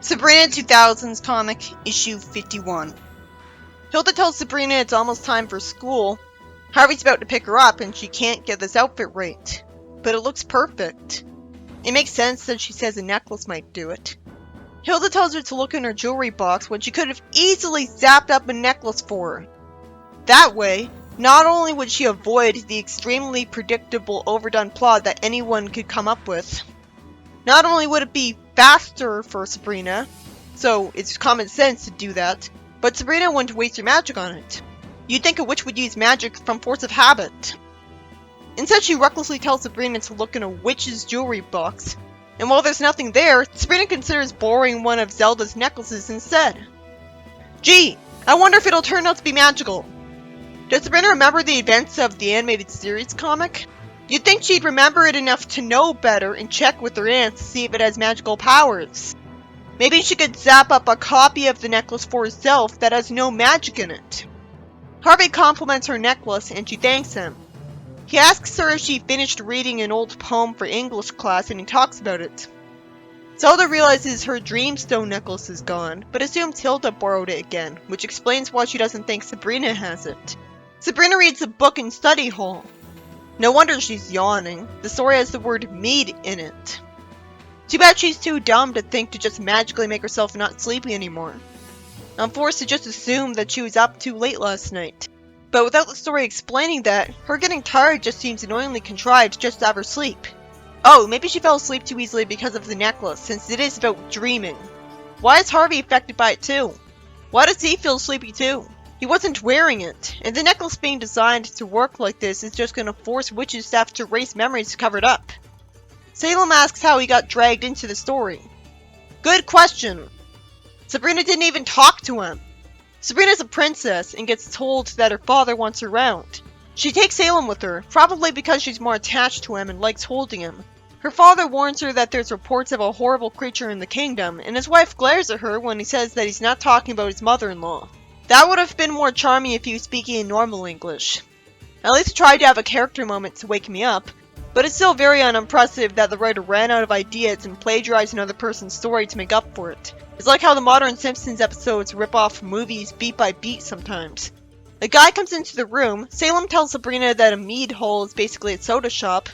Sabrina 2000s comic, issue 51. Hilda tells Sabrina it's almost time for school. Harvey's about to pick her up and she can't get this outfit right. But it looks perfect. It makes sense that she says a necklace might do it. Hilda tells her to look in her jewelry box when she could have easily zapped up a necklace for her. That way, not only would she avoid the extremely predictable overdone plot that anyone could come up with, not only would it be faster for Sabrina, so it's common sense to do that, but Sabrina wouldn't waste her magic on it. You'd think a witch would use magic from force of habit. Instead, she recklessly tells Sabrina to look in a witch's jewelry box, and while there's nothing there, Sabrina considers borrowing one of Zelda's necklaces instead. Gee, I wonder if it'll turn out to be magical. Does Sabrina remember the events of the animated series comic? You'd think she'd remember it enough to know better and check with her aunt to see if it has magical powers. Maybe she could zap up a copy of the necklace for herself that has no magic in it. Harvey compliments her necklace and she thanks him. He asks her if she finished reading an old poem for English class and he talks about it. Zelda realizes her dreamstone necklace is gone, but assumes Hilda borrowed it again, which explains why she doesn't think Sabrina has it. Sabrina reads a book in study hall. No wonder she's yawning. The story has the word mead in it. Too bad she's too dumb to think to just magically make herself not sleepy anymore. I'm forced to just assume that she was up too late last night. But without the story explaining that, her getting tired just seems annoyingly contrived just to have her sleep. Oh, maybe she fell asleep too easily because of the necklace, since it is about dreaming. Why is Harvey affected by it too? Why does he feel sleepy too? He wasn't wearing it, and the necklace being designed to work like this is just going to force witches to have to erase memories to cover it up. Salem asks how he got dragged into the story. Good question. Sabrina didn't even talk to him. Sabrina's a princess and gets told that her father wants her around. She takes Salem with her, probably because she's more attached to him and likes holding him. Her father warns her that there's reports of a horrible creature in the kingdom, and his wife glares at her when he says that he's not talking about his mother-in-law. That would have been more charming if he was speaking in normal English. At least he tried to have a character moment to wake me up, but it's still very unimpressive that the writer ran out of ideas and plagiarized another person's story to make up for it. It's like how the modern Simpsons episodes rip off movies beat by beat sometimes. A guy comes into the room, Salem tells Sabrina that a mead hall is basically a soda shop,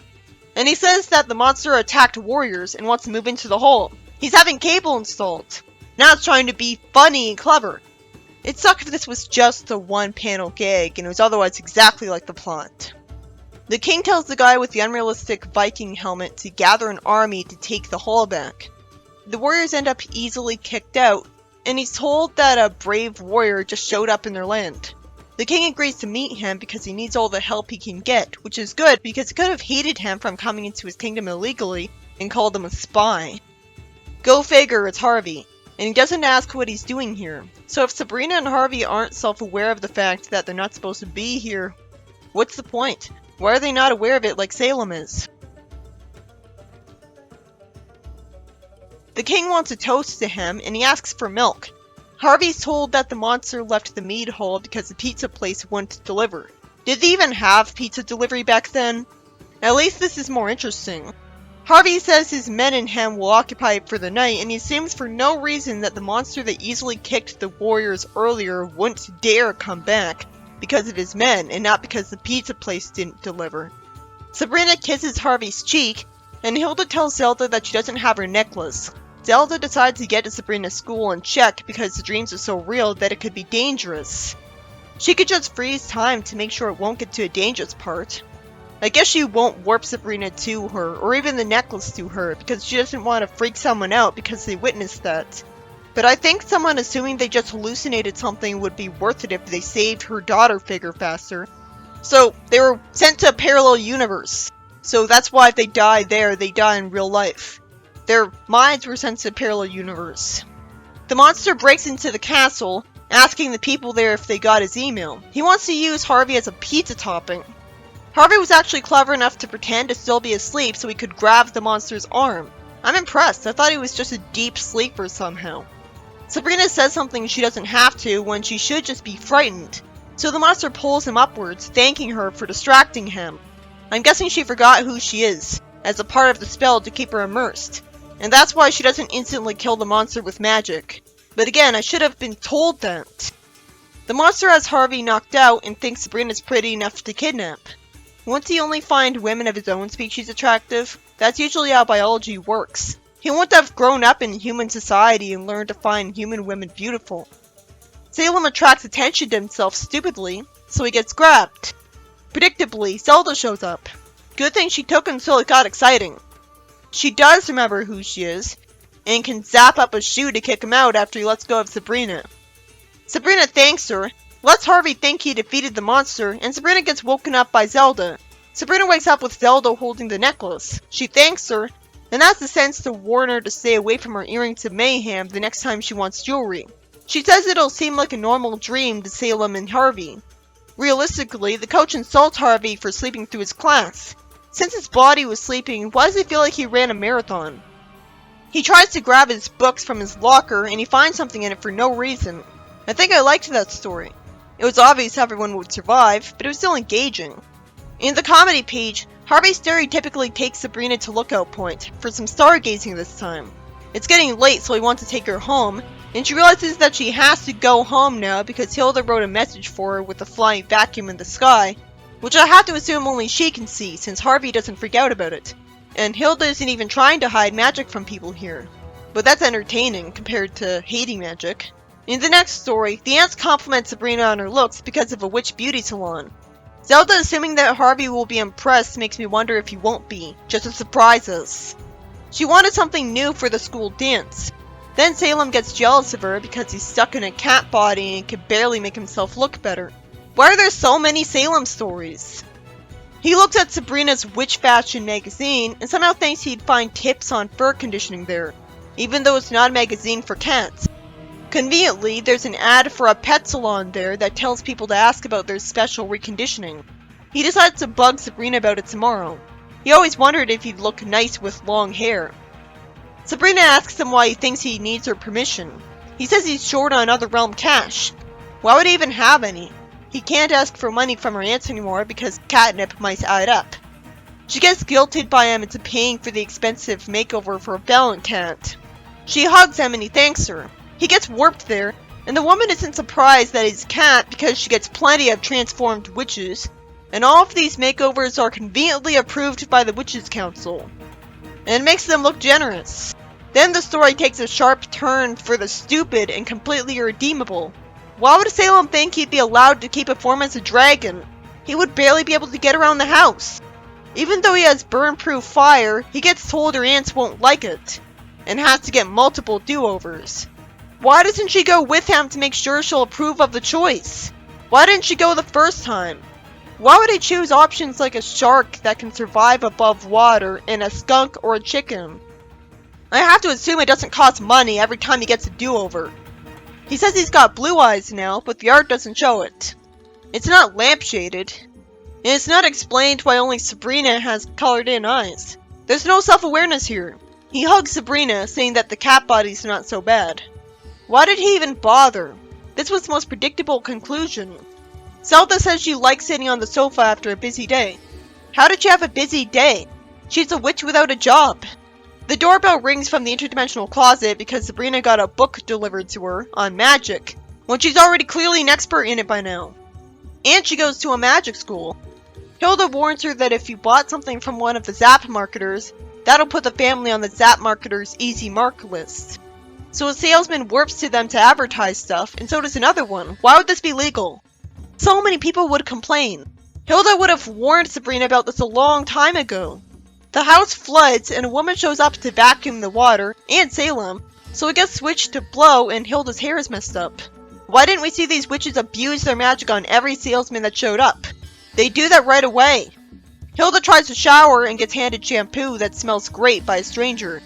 and he says that the monster attacked warriors and wants to move into the hole. He's having cable installed. Now it's trying to be funny and clever. It'd suck if this was just a one-panel gag and it was otherwise exactly like the plot. The king tells the guy with the unrealistic Viking helmet to gather an army to take the hall back. The warriors end up easily kicked out, and he's told that a brave warrior just showed up in their land. The king agrees to meet him because he needs all the help he can get, which is good because he could have hated him from coming into his kingdom illegally and called him a spy. Go figure, it's Harvey. And he doesn't ask what he's doing here. So if Sabrina and Harvey aren't self-aware of the fact that they're not supposed to be here, what's the point? Why are they not aware of it like Salem is? The king wants a toast to him, and he asks for milk. Harvey's told that the monster left the mead hall because the pizza place wouldn't deliver. Did they even have pizza delivery back then? At least this is more interesting. Harvey says his men and him will occupy it for the night, and he assumes for no reason that the monster that easily kicked the warriors earlier wouldn't dare come back because of his men, and not because the pizza place didn't deliver. Sabrina kisses Harvey's cheek, and Hilda tells Zelda that she doesn't have her necklace. Zelda decides to get to Sabrina's school and check because the dreams are so real that it could be dangerous. She could just freeze time to make sure it won't get to a dangerous part. I guess she won't warp Sabrina to her, or even the necklace to her, because she doesn't want to freak someone out because they witnessed that. But I think someone assuming they just hallucinated something would be worth it if they saved her daughter figure faster. So, they were sent to a parallel universe. So that's why if they die there, they die in real life. Their minds were sent to a parallel universe. The monster breaks into the castle, asking the people there if they got his email. He wants to use Harvey as a pizza topping. Harvey was actually clever enough to pretend to still be asleep so he could grab the monster's arm. I'm impressed. I thought he was just a deep sleeper somehow. Sabrina says something she doesn't have to when she should just be frightened. So the monster pulls him upwards, thanking her for distracting him. I'm guessing she forgot who she is, as a part of the spell to keep her immersed. and that's why she doesn't instantly kill the monster with magic. But again, I should have been told that. The monster has Harvey knocked out and thinks Sabrina's pretty enough to kidnap. Won't he only find women of his own species attractive? That's usually how biology works. He won't have grown up in human society and learned to find human women beautiful. Salem attracts attention to himself stupidly, so he gets grabbed. Predictably, Zelda shows up. Good thing she took until it got exciting. She does remember who she is, and can zap up a shoe to kick him out after he lets go of Sabrina. Sabrina thanks her, lets Harvey think he defeated the monster, and Sabrina gets woken up by Zelda. Sabrina wakes up with Zelda holding the necklace. She thanks her, and that's the sense to warn her to stay away from her earrings of mayhem the next time she wants jewelry. She says it'll seem like a normal dream to Salem and Harvey. Realistically, the coach insults Harvey for sleeping through his class. Since his body was sleeping, why does he feel like he ran a marathon? He tries to grab his books from his locker, and he finds something in it for no reason. I think I liked that story. It was obvious everyone would survive, but it was still engaging. In the comedy page, Harvey stereotypically takes Sabrina to Lookout Point for some stargazing this time. It's getting late, so he wants to take her home, and she realizes that she has to go home now because Hilda wrote a message for her with a flying vacuum in the sky, which I have to assume only she can see since Harvey doesn't freak out about it. And Hilda isn't even trying to hide magic from people here. But that's entertaining compared to hating magic. In the next story, the ants compliment Sabrina on her looks because of a witch beauty salon. Zelda assuming that Harvey will be impressed makes me wonder if he won't be, just to surprise us. She wanted something new for the school dance. Then Salem gets jealous of her because he's stuck in a cat body and can barely make himself look better. Why are there so many Salem stories? He looks at Sabrina's Witch Fashion magazine and somehow thinks he'd find tips on fur conditioning there, even though it's not a magazine for cats. Conveniently, there's an ad for a pet salon there that tells people to ask about their special reconditioning. He decides to bug Sabrina about it tomorrow. He always wondered if he'd look nice with long hair. Sabrina asks him why he thinks he needs her permission. He says he's short on Other Realm cash. Why would he even have any? He can't ask for money from her aunts anymore because catnip might add up. She gets guilted by him into paying for the expensive makeover for a valiant cat. She hugs him and he thanks her. He gets warped there, and the woman isn't surprised that he's a cat because she gets plenty of transformed witches, and all of these makeovers are conveniently approved by the Witches' Council. And it makes them look generous. Then the story takes a sharp turn for the stupid and completely irredeemable. Why would Salem think he'd be allowed to keep a form as a dragon? He would barely be able to get around the house. Even though he has burn-proof fire, he gets told her aunts won't like it, and has to get multiple do-overs. Why doesn't she go with him to make sure she'll approve of the choice? Why didn't she go the first time? Why would he choose options like a shark that can survive above water and a skunk or a chicken? I have to assume it doesn't cost money every time he gets a do-over. He says he's got blue eyes now, but the art doesn't show it. It's not lampshaded. And it's not explained why only Sabrina has colored-in eyes. There's no self-awareness here. He hugs Sabrina, saying that the cat body's not so bad. Why did he even bother? This was the most predictable conclusion. Zelda says she likes sitting on the sofa after a busy day. How did she have a busy day? She's a witch without a job. The doorbell rings from the interdimensional closet because Sabrina got a book delivered to her on magic, when she's already clearly an expert in it by now. And she goes to a magic school. Hilda warns her that if you bought something from one of the Zap marketers, that'll put the family on the Zap marketer's easy mark list. So a salesman warps to them to advertise stuff, and so does another one. Why would this be legal? So many people would complain. Hilda would have warned Sabrina about this a long time ago. The house floods, and a woman shows up to vacuum the water, and Salem, so it gets switched to blow, and Hilda's hair is messed up. Why didn't we see these witches abuse their magic on every salesman that showed up? They do that right away. Hilda tries to shower and gets handed shampoo that smells great by a stranger.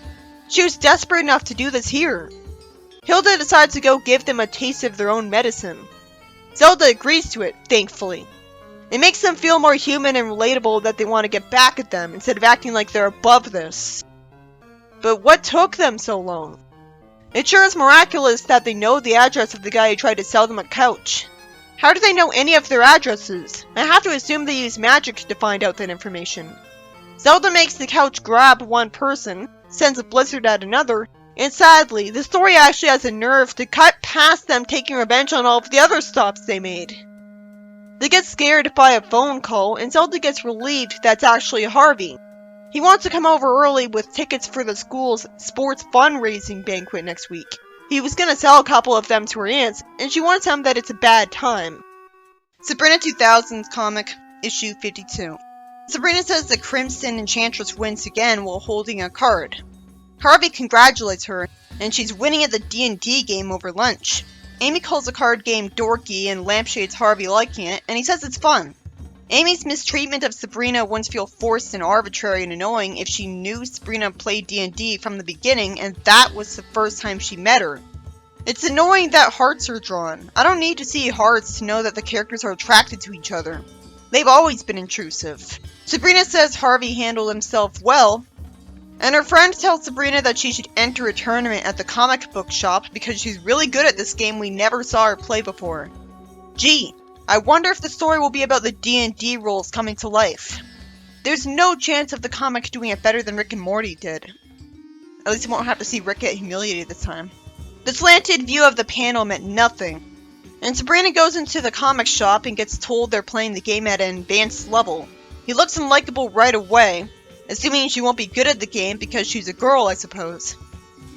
She was desperate enough to do this here. Hilda decides to go give them a taste of their own medicine. Zelda agrees to it, thankfully. It makes them feel more human and relatable that they want to get back at them instead of acting like they're above this. But what took them so long? It sure is miraculous that they know the address of the guy who tried to sell them a couch. How do they know any of their addresses? I have to assume they use magic to find out that information. Zelda makes the couch grab one person, sends a blizzard at another, and sadly, the story actually has the nerve to cut past them taking revenge on all of the other stops they made. They get scared by a phone call, and Zelda gets relieved that's actually Harvey. He wants to come over early with tickets for the school's sports fundraising banquet next week. He was gonna sell a couple of them to her aunts, and she wants him that it's a bad time. Sabrina 2000s comic, issue 52. Sabrina says the Crimson Enchantress wins again while holding a card. Harvey congratulates her, and she's winning at the D&D game over lunch. Amy calls the card game dorky and lampshades Harvey liking it, and he says it's fun. Amy's mistreatment of Sabrina wouldn't feel forced and arbitrary and annoying if she knew Sabrina played D&D from the beginning and that was the first time she met her. It's annoying that hearts are drawn. I don't need to see hearts to know that the characters are attracted to each other. They've always been intrusive. Sabrina says Harvey handled himself well, and her friend tells Sabrina that she should enter a tournament at the comic book shop because she's really good at this game we never saw her play before. Gee, I wonder if the story will be about the D&D rules coming to life. There's no chance of the comic doing it better than Rick and Morty did. At least I won't have to see Rick get humiliated this time. The slanted view of the panel meant nothing, and Sabrina goes into the comic shop and gets told they're playing the game at an advanced level. He looks unlikable right away, assuming she won't be good at the game because she's a girl, I suppose.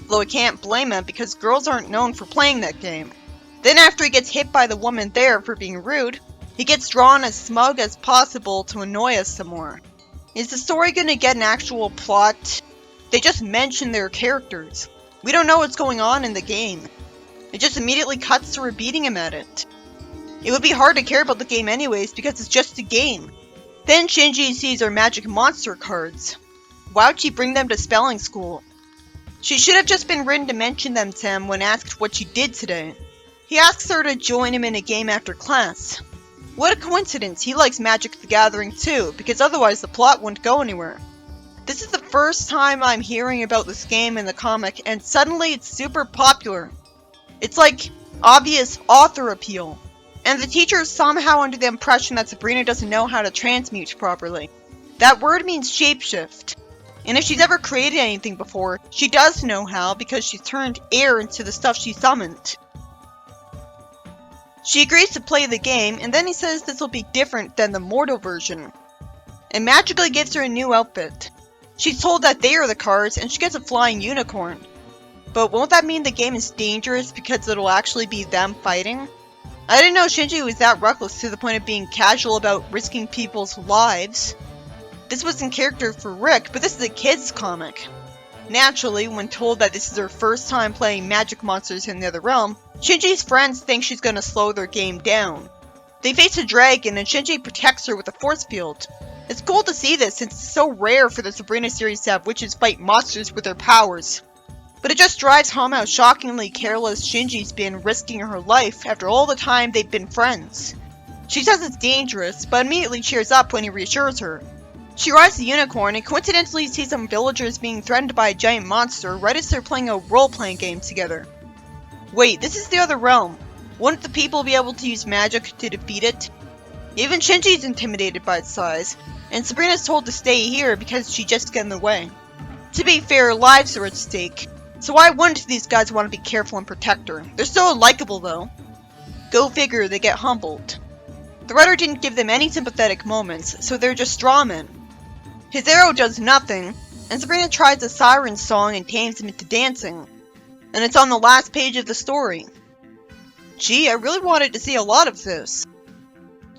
Though I can't blame him because girls aren't known for playing that game. Then after he gets hit by the woman there for being rude, he gets drawn as smug as possible to annoy us some more. Is the story gonna get an actual plot? They just mention their characters. We don't know what's going on in the game. It just immediately cuts to her beating him at it. It would be hard to care about the game anyways because it's just a game. Then Shinji sees her magic monster cards. Why would she bring them to spelling school? She should have just been written to mention them to him when asked what she did today. He asks her to join him in a game after class. What a coincidence, he likes Magic the Gathering too, because otherwise the plot wouldn't go anywhere. This is the first time I'm hearing about this game in the comic, and suddenly it's super popular. It's like obvious author appeal. And the teacher is somehow under the impression that Sabrina doesn't know how to transmute properly. That word means shapeshift. And if she's ever created anything before, she does know how because she's turned air into the stuff she summoned. She agrees to play the game, and then he says this will be different than the mortal version, and magically gives her a new outfit. She's told that they are the cards, and she gets a flying unicorn. But won't that mean the game is dangerous because it'll actually be them fighting? I didn't know Shinji was that reckless to the point of being casual about risking people's lives. This was in character for Rick, but this is a kid's comic. Naturally, when told that this is her first time playing magic monsters in the other realm, Shinji's friends think she's gonna slow their game down. They face a dragon and Shinji protects her with a force field. It's cool to see this since it's so rare for the Sabrina series to have witches fight monsters with their powers. But it just drives home how shockingly careless Shinji's been risking her life after all the time they've been friends. She says it's dangerous, but immediately cheers up when he reassures her. She rides the unicorn and coincidentally sees some villagers being threatened by a giant monster right as they're playing a role-playing game together. Wait, this is the other realm. Wouldn't the people be able to use magic to defeat it? Even Shinji's intimidated by its size, and Sabrina's told to stay here because she just got in the way. To be fair, lives are at stake, so why wouldn't these guys want to be careful and protect her? They're so unlikable though. Go figure, they get humbled. The writer didn't give them any sympathetic moments, so they're just strawmen. His arrow does nothing, and Sabrina tries a siren song and tames him into dancing. And it's on the last page of the story. Gee, I really wanted to see a lot of this.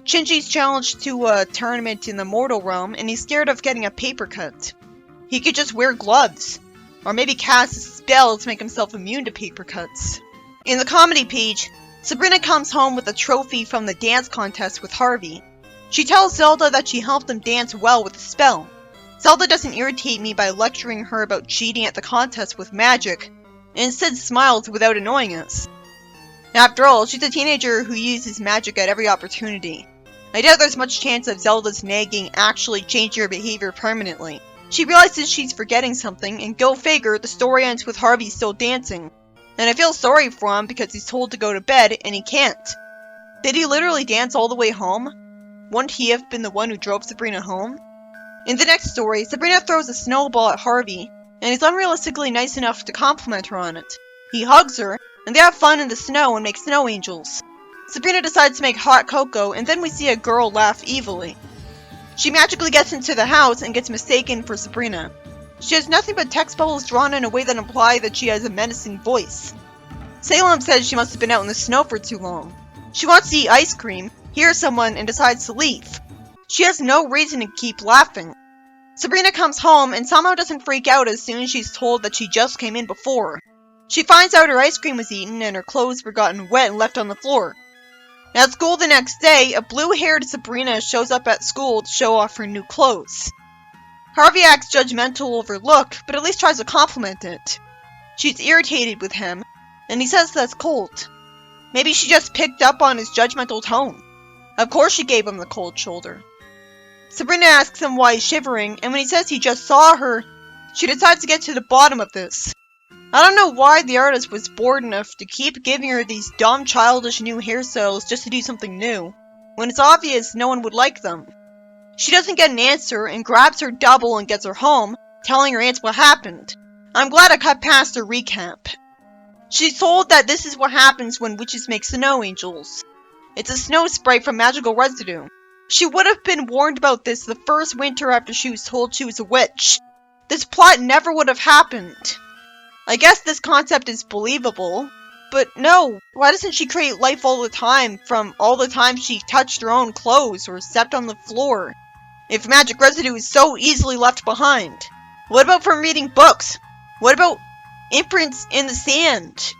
Shinji's challenged to a tournament in the mortal realm, and he's scared of getting a paper cut. He could just wear gloves, or maybe cast a spell to make himself immune to paper cuts. In the comedy page, Sabrina comes home with a trophy from the dance contest with Harvey. She tells Zelda that she helped him dance well with the spell. Zelda doesn't irritate me by lecturing her about cheating at the contest with magic, and instead smiles without annoying us. After all, she's a teenager who uses magic at every opportunity. I doubt there's much chance of Zelda's nagging actually changing her behavior permanently. She realizes she's forgetting something, and go figure, the story ends with Harvey still dancing. And I feel sorry for him because he's told to go to bed, and he can't. Did he literally dance all the way home? Wouldn't he have been the one who drove Sabrina home? In the next story, Sabrina throws a snowball at Harvey, and he's unrealistically nice enough to compliment her on it. He hugs her, and they have fun in the snow and make snow angels. Sabrina decides to make hot cocoa, and then we see a girl laugh evilly. She magically gets into the house and gets mistaken for Sabrina. She has nothing but text bubbles drawn in a way that imply that she has a menacing voice. Salem says she must have been out in the snow for too long. She wants to eat ice cream, hears someone, and decides to leave. She has no reason to keep laughing. Sabrina comes home and somehow doesn't freak out as soon as she's told that she just came in before. She finds out her ice cream was eaten and her clothes were gotten wet and left on the floor. At school the next day, a blue-haired Sabrina shows up at school to show off her new clothes. Harvey acts judgmental of her look, but at least tries to compliment it. She's irritated with him, and he says that's cold. Maybe she just picked up on his judgmental tone. Of course she gave him the cold shoulder. Sabrina asks him why he's shivering, and when he says he just saw her, she decides to get to the bottom of this. I don't know why the artist was bored enough to keep giving her these dumb, childish new hairstyles just to do something new, when it's obvious no one would like them. She doesn't get an answer and grabs her double and gets her home, telling her aunt what happened. I'm glad I cut past her recap. She's told that this is what happens when witches make snow angels. It's a snow sprite from magical residue. She would have been warned about this the first winter after she was told she was a witch. This plot never would have happened. I guess this concept is believable, but no, why doesn't she create life all the time from all the times she touched her own clothes or stepped on the floor? If magic residue is so easily left behind. What about from reading books? What about imprints in the sand?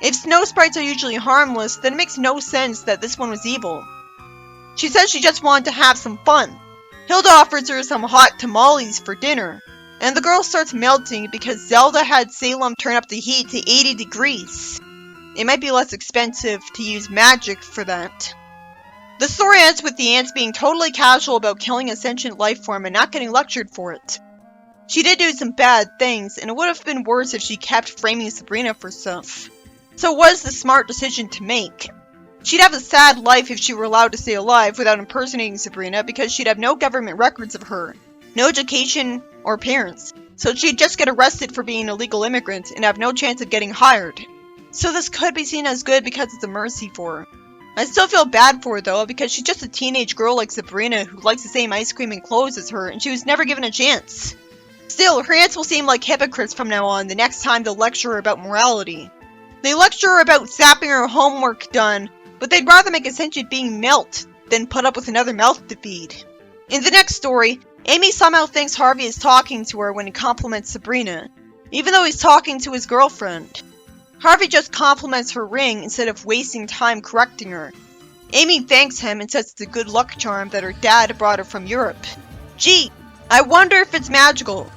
If snow sprites are usually harmless, then it makes no sense that this one was evil. She says she just wanted to have some fun. Hilda offers her some hot tamales for dinner, and the girl starts melting because Zelda had Salem turn up the heat to 80 degrees. It might be less expensive to use magic for that. The story ends with the ants being totally casual about killing a sentient life form and not getting lectured for it. She did do some bad things, and it would have been worse if she kept framing Sabrina for stuff. So it was the smart decision to make. She'd have a sad life if she were allowed to stay alive without impersonating Sabrina because she'd have no government records of her, no education or parents, so she'd just get arrested for being an illegal immigrant and have no chance of getting hired. So this could be seen as good because it's a mercy for her. I still feel bad for her though because she's just a teenage girl like Sabrina who likes the same ice cream and clothes as her and she was never given a chance. Still, her aunts will seem like hypocrites from now on the next time they'll lecture her about morality. They lecture her about zapping her homework done, but they'd rather make a sentient being melt than put up with another mouth to feed. In the next story, Amy somehow thinks Harvey is talking to her when he compliments Sabrina, even though he's talking to his girlfriend. Harvey just compliments her ring instead of wasting time correcting her. Amy thanks him and says it's a good luck charm that her dad brought her from Europe. Gee, I wonder if it's magical.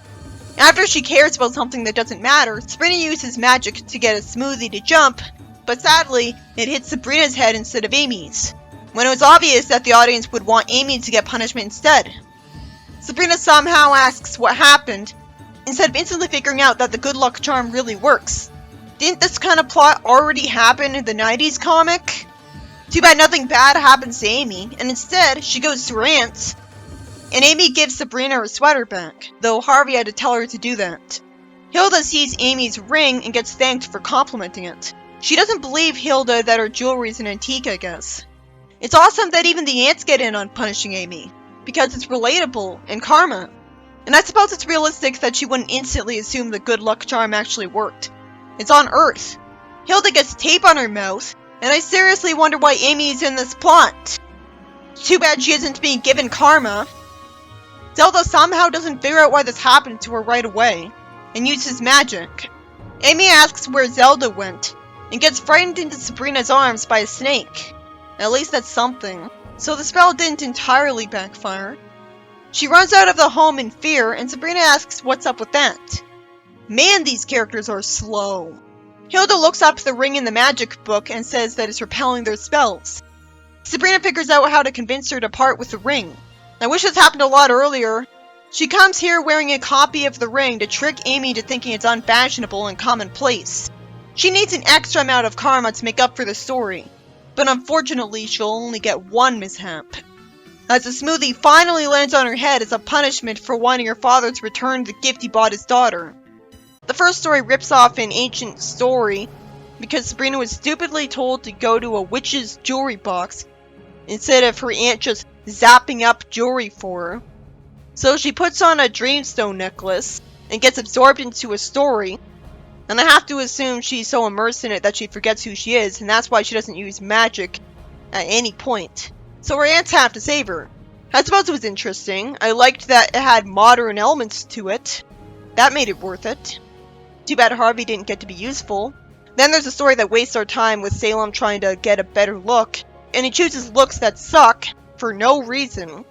After she cares about something that doesn't matter, Sabrina uses magic to get a smoothie to jump, but sadly, it hits Sabrina's head instead of Amy's, when it was obvious that the audience would want Amy to get punishment instead. Sabrina somehow asks what happened, instead of instantly figuring out that the good luck charm really works. Didn't this kind of plot already happen in the 90s comic? Too bad nothing bad happens to Amy, and instead, she goes to her aunt's, and Amy gives Sabrina her sweater back, though Harvey had to tell her to do that. Hilda sees Amy's ring and gets thanked for complimenting it. She doesn't believe Hilda that her jewelry is an antique, I guess. It's awesome that even the ants get in on punishing Amy, because it's relatable and karma. And I suppose it's realistic that she wouldn't instantly assume the good luck charm actually worked. It's on Earth. Hilda gets tape on her mouth, and I seriously wonder why Amy is in this plot. Too bad she isn't being given karma. Zelda somehow doesn't figure out why this happened to her right away, and uses magic. Amy asks where Zelda went, and gets frightened into Sabrina's arms by a snake. At least that's something. So the spell didn't entirely backfire. She runs out of the home in fear, and Sabrina asks what's up with that. Man, these characters are slow. Hilda looks up the ring in the magic book and says that it's repelling their spells. Sabrina figures out how to convince her to part with the ring. I wish this happened a lot earlier. She comes here wearing a copy of the ring to trick Amy into thinking it's unfashionable and commonplace. She needs an extra amount of karma to make up for the story, but unfortunately she'll only get one mishap. As the smoothie finally lands on her head as a punishment for wanting her father to return the gift he bought his daughter. The first story rips off an ancient story because Sabrina was stupidly told to go to a witch's jewelry box instead of her aunt just zapping up jewelry for her. So she puts on a dreamstone necklace and gets absorbed into a story, and I have to assume she's so immersed in it that she forgets who she is, and that's why she doesn't use magic at any point. So her aunts have to save her. I suppose it was interesting. I liked that it had modern elements to it. That made it worth it. Too bad Harvey didn't get to be useful. Then there's a story that wastes our time with Salem trying to get a better look, and he chooses looks that suck for no reason.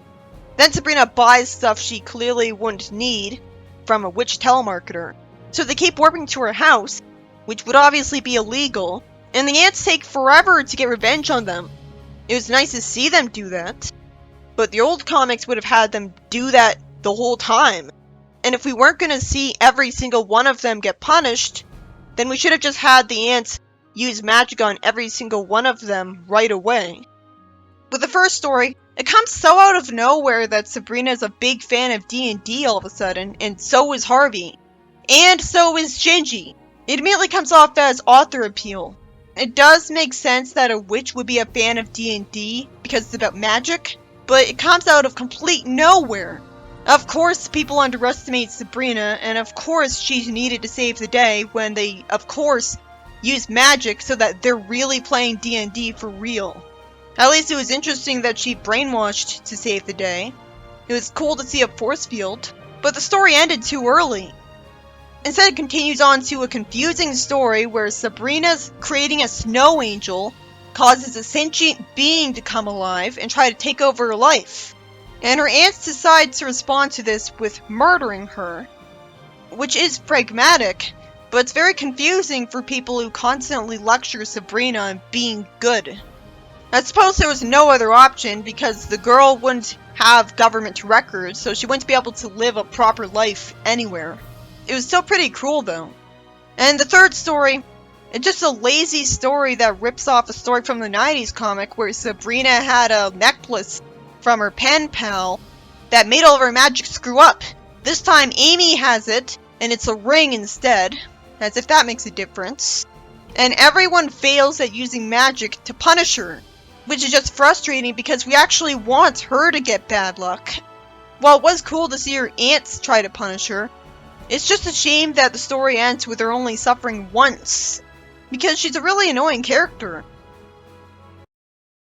Then Sabrina buys stuff she clearly wouldn't need from a witch telemarketer. So they keep warping to her house, which would obviously be illegal, and the aunts take forever to get revenge on them. It was nice to see them do that, but the old comics would have had them do that the whole time. And if we weren't going to see every single one of them get punished, then we should have just had the aunts use magic on every single one of them right away. With the first story, it comes so out of nowhere that Sabrina is a big fan of D&D all of a sudden, and so is Harvey. And so is Shinji. It immediately comes off as author appeal. It does make sense that a witch would be a fan of D&D because it's about magic, but it comes out of complete nowhere. Of course people underestimate Sabrina, and of course she's needed to save the day when they, of course, use magic so that they're really playing D&D for real. At least it was interesting that she brainwashed to save the day. It was cool to see a force field, but the story ended too early. Instead, it continues on to a confusing story where Sabrina's creating a snow angel causes a sentient being to come alive and try to take over her life. And her aunts decide to respond to this with murdering her, which is pragmatic, but it's very confusing for people who constantly lecture Sabrina on being good. I suppose there was no other option because the girl wouldn't have government records, so she wouldn't be able to live a proper life anywhere. It was still pretty cruel though. And the third story, it's just a lazy story that rips off a story from the 90s comic where Sabrina had a necklace from her pen pal that made all of her magic screw up. This time Amy has it, and it's a ring instead, as if that makes a difference. And everyone fails at using magic to punish her, which is just frustrating because we actually want her to get bad luck. While it was cool to see her aunts try to punish her, it's just a shame that the story ends with her only suffering once, because she's a really annoying character.